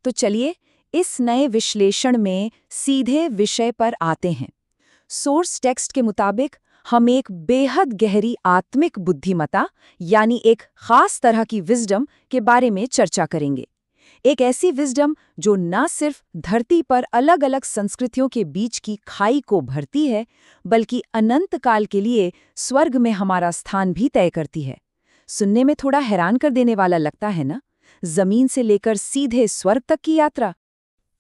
तो चलिए इस नए विश्लेषण में सीधे विषय पर आते हैं। सोर्स टेक्स्ट के मुताबिक हम एक बेहद गहरी आत्मिक बुद्धिमत्ता यानी एक खास तरह की विजडम के बारे में चर्चा करेंगे। एक ऐसी विजडम जो न सिर्फ धरती पर अलग अलग संस्कृतियों के बीच की खाई को भरती है, बल्कि अनंत काल के लिए स्वर्ग में हमारा स्थान भी तय करती है। सुनने में थोड़ा हैरान कर देने वाला लगता है ना? जमीन से लेकर सीधे स्वर्ग तक की यात्रा।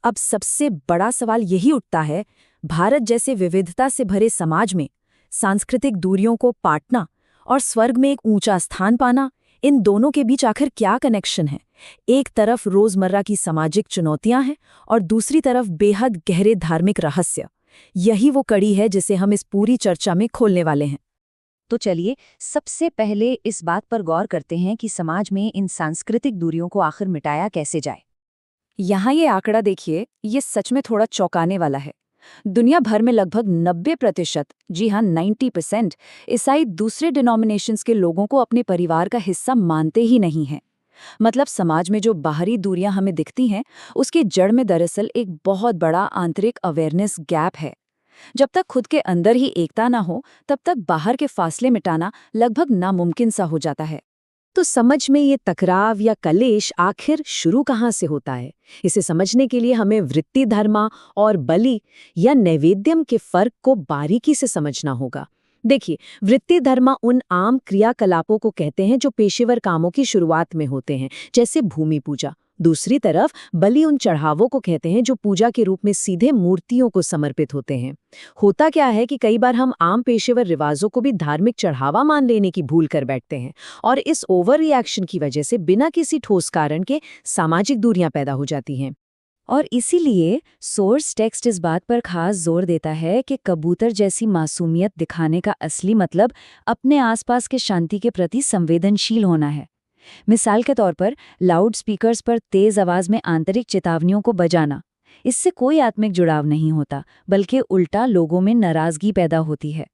अब सबसे बड़ा सवाल यही उठता है, भारत जैसे विविधता से भरे समाज में सांस्कृतिक दूरियों को पाटना और स्वर्ग में एक ऊंचा स्थान पाना, इन दोनों के बीच आखिर क्या कनेक्शन है? एक तरफ रोजमर्रा की सामाजिक चुनौतियां हैं और दूसरी तरफ बेहद गहरे धार्मिक रहस्य। यही वो कड़ी है जिसे हम इस पूरी चर्चा में खोलने वाले हैं। तो चलिए सबसे पहले इस बात पर गौर करते हैं कि समाज में इन सांस्कृतिक दूरियों को आखिर मिटाया कैसे जाए। यहाँ ये आंकड़ा देखिए, ये सच में थोड़ा चौंकाने वाला है। दुनिया भर में लगभग 90%, जी हाँ 90% ईसाई दूसरे डिनोमिनेशंस के लोगों को अपने परिवार का हिस्सा मानते ही नहीं हैं। मतलब समाज में जो बाहरी दूरियां हमें दिखती हैं, उसकी जड़ में दरअसल एक बहुत बड़ा आंतरिक अवेयरनेस गैप है। जब तक खुद के अंदर ही एकता ना हो, तब तक बाहर के फासले मिटाना लगभग नामुमकिन सा हो जाता है। तो समझ में ये टकराव या कलेश आखिर शुरू कहाँ से होता है? इसे समझने के लिए हमें वृत्ति धर्मा और बलि या नैवेद्यम के फर्क को बारीकी से समझना होगा। देखिए, वृत्ति धर्मा उन आम क्रियाकलापों को कहते हैं जो पेशेवर कामों की शुरुआत में होते हैं, जैसे भूमि पूजा। दूसरी तरफ बलि उन चढ़ावों को कहते हैं जो पूजा के रूप में सीधे मूर्तियों को समर्पित होते हैं। होता क्या है कि कई बार हम आम पेशेवर रिवाजों को भी धार्मिक चढ़ावा मान लेने की भूल कर बैठते हैं, और इस ओवर रिएक्शन की वजह से बिना किसी ठोस कारण के सामाजिक दूरियां पैदा हो जाती हैं। और इसीलिए सोर्स टेक्स्ट इस बात पर खास जोर देता है कि कबूतर जैसी मासूमियत दिखाने का असली मतलब अपने आसपास के शांति के प्रति संवेदनशील होना है। मिसाल के तौर पर लाउड स्पीकर्स पर तेज आवाज में आंतरिक चेतावनियों को बजाना, इससे कोई आत्मिक जुड़ाव नहीं होता, बल्कि उल्टा लोगों में नाराजगी पैदा होती है।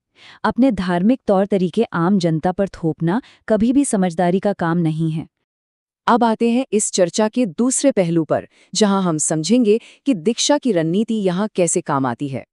अपने धार्मिक तौर तरीके आम जनता पर थोपना कभी भी समझदारी का काम नहीं है। अब आते हैं इस चर्चा के दूसरे पहलू पर, जहां हम समझेंगे कि दीक्षा की रणनीति यहाँ कैसे काम आती है।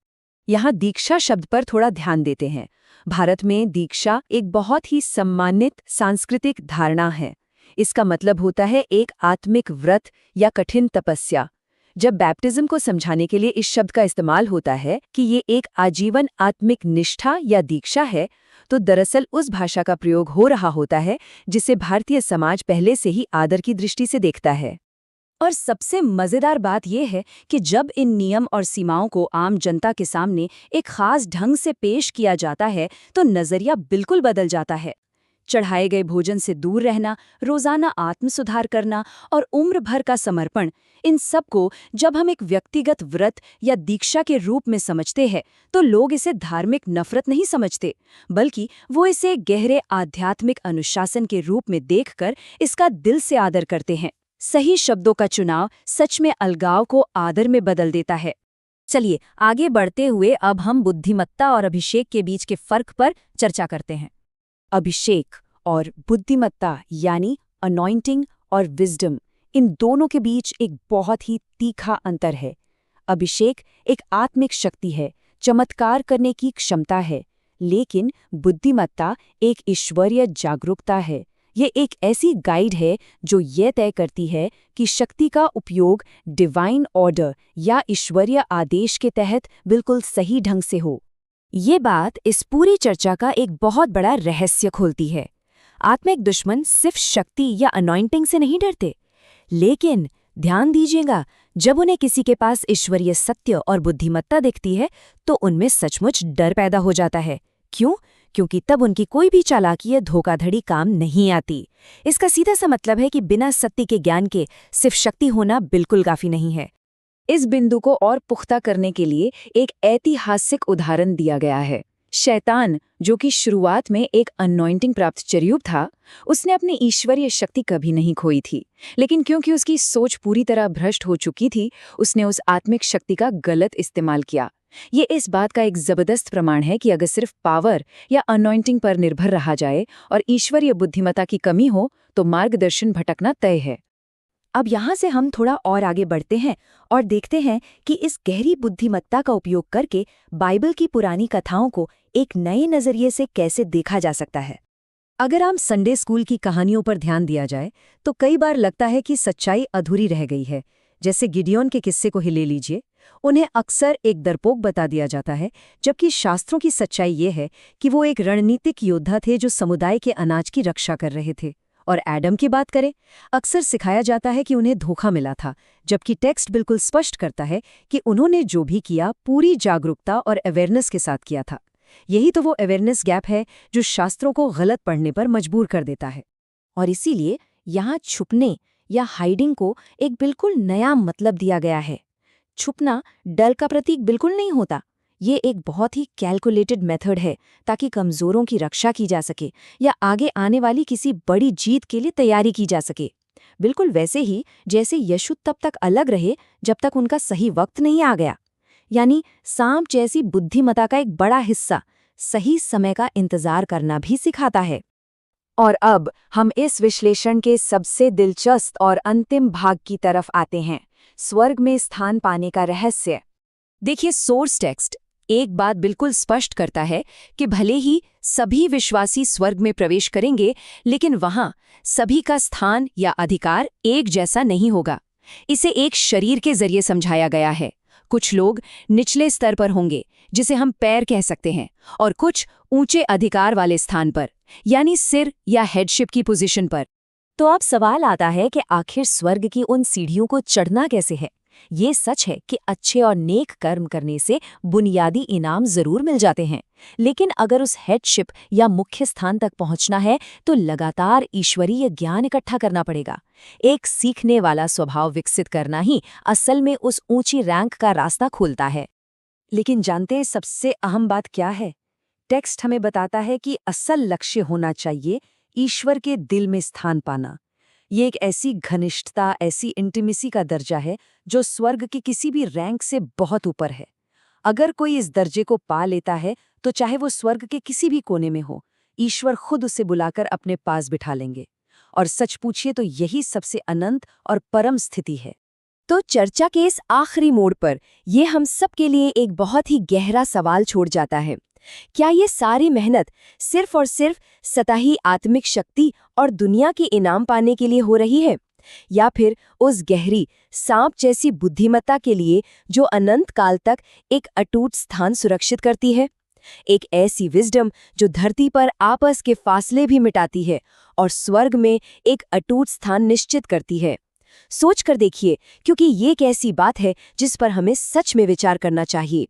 यहाँ दीक्षा शब्द पर थोड़ा ध्यान देते हैं। भारत में दीक्षा एक बहुत ही सम्मानित सांस्कृतिक धारणा है। इसका मतलब होता है एक आत्मिक व्रत या कठिन तपस्या। जब बैप्टिज्म को समझाने के लिए इस शब्द का इस्तेमाल होता है कि ये एक आजीवन आत्मिक निष्ठा या दीक्षा है, तो दरअसल उस भाषा का प्रयोग हो रहा होता है जिसे भारतीय समाज पहले से ही आदर की दृष्टि से देखता है। और सबसे मजेदार बात यह है कि जब इन नियम और सीमाओं को आम जनता के सामने एक खास ढंग से पेश किया जाता है, तो नजरिया बिल्कुल बदल जाता है। चढ़ाए गए भोजन से दूर रहना, रोजाना आत्म सुधार करना और उम्र भर का समर्पण, इन सब को जब हम एक व्यक्तिगत व्रत या दीक्षा के रूप में समझते हैं, तो लोग इसे धार्मिक नफरत नहीं समझते, बल्कि वो इसे गहरे आध्यात्मिक अनुशासन के रूप में देखकर इसका दिल से आदर करते हैं। सही शब्दों का चुनाव सच में अलगाव को आदर में बदल देता है। चलिए आगे बढ़ते हुए अब हम बुद्धिमत्ता और अभिषेक के बीच के फर्क पर चर्चा करते हैं। अभिषेक और बुद्धिमत्ता यानी अनॉइंटिंग और विजडम, इन दोनों के बीच एक बहुत ही तीखा अंतर है। अभिषेक एक आत्मिक शक्ति है, चमत्कार करने की क्षमता है, लेकिन बुद्धिमत्ता एक ईश्वरीय जागरूकता है। ये एक ऐसी गाइड है जो ये तय करती है कि शक्ति का उपयोग डिवाइन ऑर्डर या ईश्वरीय आदेश के तहत बिल्कुल सही ढंग से हो। ये बात इस पूरी चर्चा का एक बहुत बड़ा रहस्य खोलती है। आत्मिक दुश्मन सिर्फ शक्ति या अनॉइंटिंग से नहीं डरते, लेकिन ध्यान दीजिएगा, जब उन्हें किसी के पास ईश्वरीय सत्य और बुद्धिमत्ता दिखती है तो उनमें सचमुच डर पैदा हो जाता है। क्यों? क्योंकि तब उनकी कोई भी चालाकी या धोखाधड़ी काम नहीं आती। इसका सीधा सा मतलब है कि बिना सत्य के ज्ञान के सिर्फ शक्ति होना बिल्कुल काफी नहीं है। इस बिंदु को और पुख्ता करने के लिए एक ऐतिहासिक उदाहरण दिया गया है। शैतान, जो कि शुरुआत में एक अनॉइंटिंग प्राप्त चर्यूप था, उसने अपनी ईश्वरीय शक्ति कभी नहीं खोई थी, लेकिन क्योंकि उसकी सोच पूरी तरह भ्रष्ट हो चुकी थी, उसने उस आत्मिक शक्ति का गलत इस्तेमाल किया। ये इस बात का एक जबरदस्त प्रमाण है कि अगर सिर्फ पावर या अनॉइंटिंग पर निर्भर रहा जाए और ईश्वरीय बुद्धिमत्ता की कमी हो, तो मार्गदर्शन भटकना तय है। अब यहाँ से हम थोड़ा और आगे बढ़ते हैं और देखते हैं कि इस गहरी बुद्धिमत्ता का उपयोग करके बाइबल की पुरानी कथाओं को एक नए नज़रिए से कैसे देखा जा सकता है। अगर हम संडे स्कूल की कहानियों पर ध्यान दिया जाए तो कई बार लगता है कि सच्चाई अधूरी रह गई है। जैसे गिडियोन के किस्से को ही ले लीजिए, उन्हें अक्सर एक डरपोक बता दिया जाता है, जबकि शास्त्रों की सच्चाई ये है कि वो एक रणनीतिक योद्धा थे जो समुदाय के अनाज की रक्षा कर रहे थे। और एडम की बात करें, अक्सर सिखाया जाता है कि उन्हें धोखा मिला था, जबकि टेक्स्ट बिल्कुल स्पष्ट करता है कि उन्होंने जो भी किया पूरी जागरूकता और अवेयरनेस के साथ किया था। यही तो वो अवेयरनेस गैप है जो शास्त्रों को गलत पढ़ने पर मजबूर कर देता है। और इसीलिए यहाँ छुपने या हाइडिंग को एक बिल्कुल नया मतलब दिया गया है। छुपना डर का प्रतीक बिल्कुल नहीं होता। ये एक बहुत ही कैलकुलेटेड मेथड है ताकि कमज़ोरों की रक्षा की जा सके या आगे आने वाली किसी बड़ी जीत के लिए तैयारी की जा सके। बिल्कुल वैसे ही जैसे यीशु तब तक अलग रहे जब तक उनका सही वक्त नहीं आ गया। यानी सांप जैसी बुद्धिमत्ता का एक बड़ा हिस्सा सही समय का इंतजार करना भी सिखाता है। और अब हम इस विश्लेषण के सबसे दिलचस्प और अंतिम भाग की तरफ आते हैं, स्वर्ग में स्थान पाने का रहस्य। देखिए, सोर्स टेक्स्ट एक बात बिल्कुल स्पष्ट करता है कि भले ही सभी विश्वासी स्वर्ग में प्रवेश करेंगे, लेकिन वहां सभी का स्थान या अधिकार एक जैसा नहीं होगा। इसे एक शरीर के जरिए समझाया गया है। कुछ लोग निचले स्तर पर होंगे, जिसे हम पैर कह सकते हैं, और कुछ ऊंचे अधिकार वाले स्थान पर, यानी सिर या हेडशिप की पोजीशन पर। तो अब सवाल आता है कि आखिर स्वर्ग की उन सीढ़ियों को चढ़ना कैसे है। ये सच है कि अच्छे और नेक कर्म करने से बुनियादी इनाम जरूर मिल जाते हैं, लेकिन अगर उस हेडशिप या मुख्य स्थान तक पहुंचना है तो लगातार ईश्वरीय ज्ञान इकट्ठा करना पड़ेगा। एक सीखने वाला स्वभाव विकसित करना ही असल में उस ऊंची रैंक का रास्ता खोलता है। लेकिन जानते हैं सबसे अहम बात क्या है? टेक्स्ट हमें बताता है कि असल लक्ष्य होना चाहिए ईश्वर के दिल में स्थान पाना। ये एक ऐसी घनिष्ठता, ऐसी इंटीमेसी का दर्जा है जो स्वर्ग के किसी भी रैंक से बहुत ऊपर है। अगर कोई इस दर्जे को पा लेता है तो चाहे वो स्वर्ग के किसी भी कोने में हो, ईश्वर खुद उसे बुलाकर अपने पास बिठा लेंगे। और सच पूछिए तो यही सबसे अनंत और परम स्थिति है। तो चर्चा के इस आखिरी मोड़ पर यह हम सब के लिए एक बहुत ही गहरा सवाल छोड़ जाता है। क्या ये सारी मेहनत सिर्फ और सिर्फ सतही आत्मिक शक्ति और दुनिया के इनाम पाने के लिए हो रही है, या फिर उस गहरी सांप जैसी बुद्धिमत्ता के लिए जो अनंत काल तक एक अटूट स्थान सुरक्षित करती है? एक ऐसी विजडम जो धरती पर आपस के फासले भी मिटाती है और स्वर्ग में एक अटूट स्थान निश्चित करती है। सोच कर देखिए, क्योंकि ये एक ऐसी बात है जिस पर हमें सच में विचार करना चाहिए।